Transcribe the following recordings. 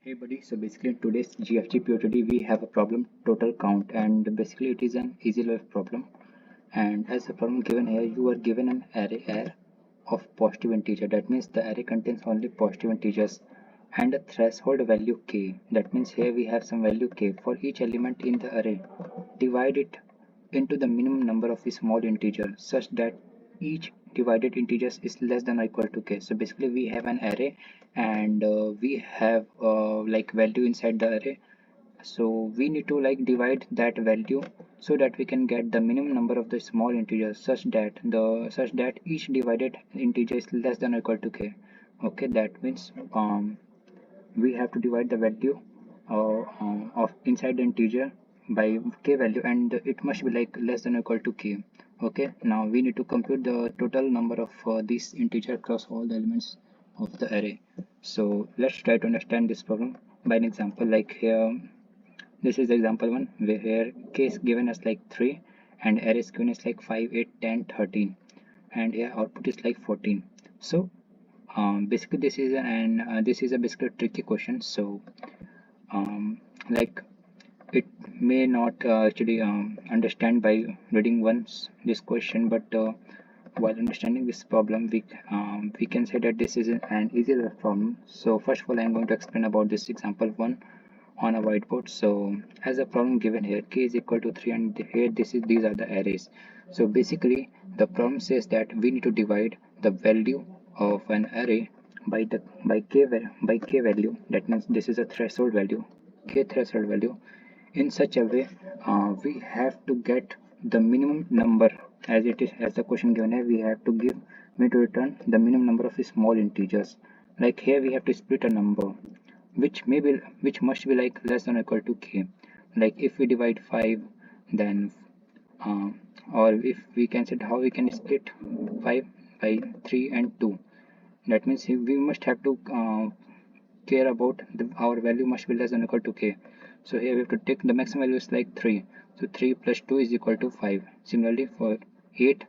Hey buddy, so basically in today's GFG POTD we have a problem total count, and basically it is an easy life problem. And as the problem given here, you are given an array R of positive integer. That means the array contains only positive integers and a threshold value k. That means here we have some value k for each element in the array. Divide it into the minimum number of a small integer such that each divided integers is less than or equal to k. So basically we have an array, and we have like value inside the array. So we need to like divide that value so that we can get the minimum number of the small integers such that each divided integer is less than or equal to k. Okay, that means we have to divide the value of inside the integer by k value, and it must be like less than or equal to k. Okay, now we need to compute the total number of this integer across all the elements of the array. So let's try to understand this problem by an example. Like here, this is example 1, where here k is given as like 3 and array is given as like 5, 8, 10, 13, and here output is like 14. So basically this is a basically tricky question. So like it may not actually understand by reading once this question, but while understanding this problem we can say that this is an easy problem. So first of all, I'm going to explain about this example 1 on a whiteboard. So as a problem given here, k is equal to 3, and here these are the arrays. So basically the problem says that we need to divide the value of an array by k value. That means this is a threshold value, k threshold value, in such a way we have to get the minimum number. As it is, as the question given here, we need to return the minimum number of small integers. Like here we have to split a number which must be like less than or equal to k. Like if we divide 5, then uh, or if we can say how we can split 5 by 3 and 2. That means we must have to care about our value must be less than or equal to k. So here we have to take the maximum value is like 3. So 3 plus 2 is equal to 5. Similarly for 8,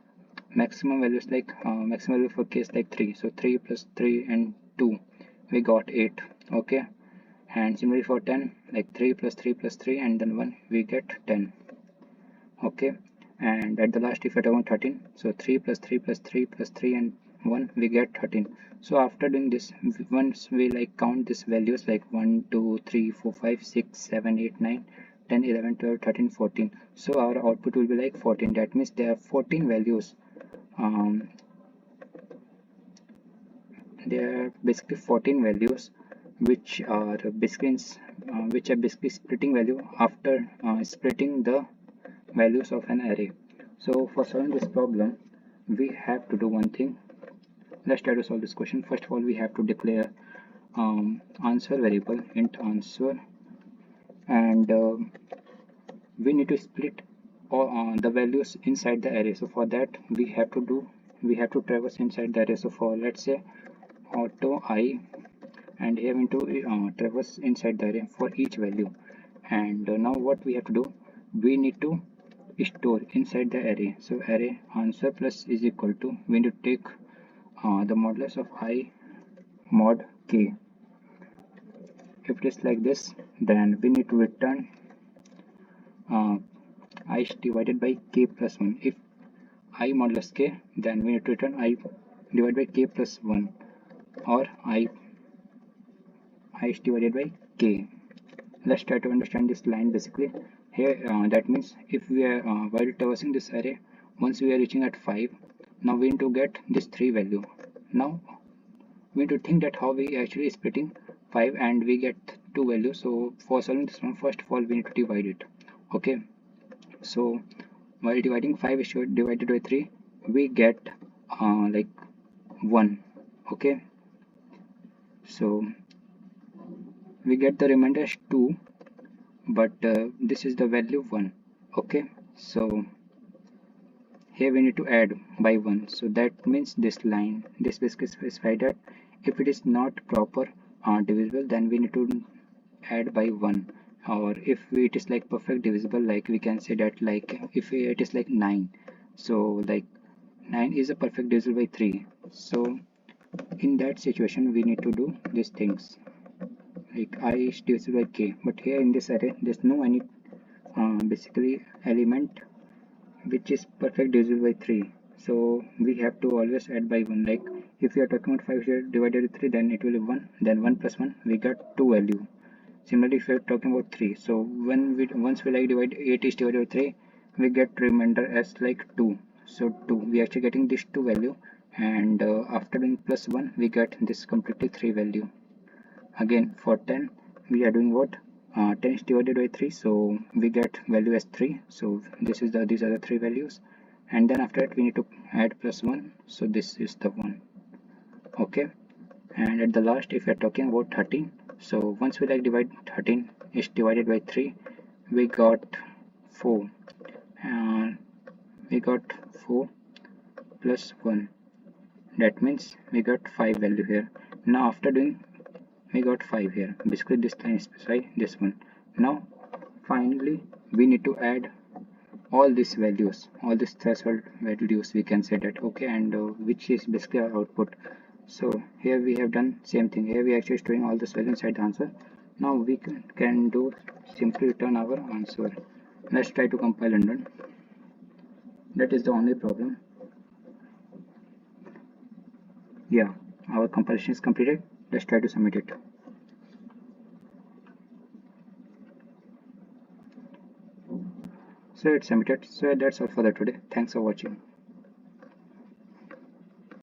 maximum value is like maximum value for k is like 3. So 3 plus 3 and 2, we got 8. Okay, and similarly for 10, like 3 plus 3 plus 3 and then 1, we get 10. Okay, and at the last if I talk about 13, so 3 plus 3 plus 3 plus 3 and 1, we get 13. So after doing this, once we like count these values like 1 2 3 4 5 6 7 8 9 10 11 12 13 14, so our output will be like 14. That means there are 14 values. There are basically 14 values which are basically splitting value after splitting the values of an array. So for solving this problem, we have to do one thing. Let's try to solve this question. First of all, we have to declare answer variable int answer, and we need to split all the values inside the array. So for that we have to traverse inside the array. So for, let's say, auto I, and here we need to traverse inside the array for each value. And now what we have to do, we need to store inside the array. So array answer plus is equal to, we need to take the modulus of I mod k. If it is like this, then we need to return I divided by k plus 1. If I modulus k, then we need to return I divided by k plus 1, or I divided by k. Let's try to understand this line. Basically here that means if we are while traversing this array, once we are reaching at 5, now we need to get this 3 value. Now we need to think that how we actually splitting 5 and we get 2 values. So for solving this one, first of all we need to divide it. Okay, so while dividing 5 is divided by 3, we get like 1. Okay, so we get the remainder as 2, but this is the value 1. Okay, so here we need to add by 1. So that means this line, this basically specifies that if it is not proper divisible, then we need to add by 1. Or if it is like perfect divisible, like we can say that, like if it is like 9, so like 9 is a perfect divisible by 3. So in that situation we need to do these things. like I is divisible by k, but here in this array there's no any basically element which is perfect divisible by 3, so we have to always add by 1. Like if we are talking about 5 here divided by 3, then it will be 1, then 1 plus 1 we got 2 value. Similarly, if we are talking about 3, so once we like divide 8 is divided by 3, we get remainder as like 2. So 2, we actually getting this 2 value, and after doing plus 1 we get this completely 3 value. Again for 10 we are doing what, 10 is divided by 3, so we get value as 3. So these are the 3 values, and then after that we need to add plus 1, so this is the 1. Okay, and at the last if we are talking about 13, so once we like divide 13 is divided by 3, we got 4, and we got 4 plus 1, that means we got 5 value here. Now after doing, we got 5 here, basically this line is beside this one. Now finally we need to add all these values, all these threshold values, we can say that. Okay, and which is basically our output. So here we have done same thing. Here we are actually storing all this value inside the answer. Now we can do simply return our answer. Let's try to compile and run. That is the only problem. Yeah, our compilation is completed. Let's try to submit it. So it's submitted. So that's all for the today. Thanks for watching.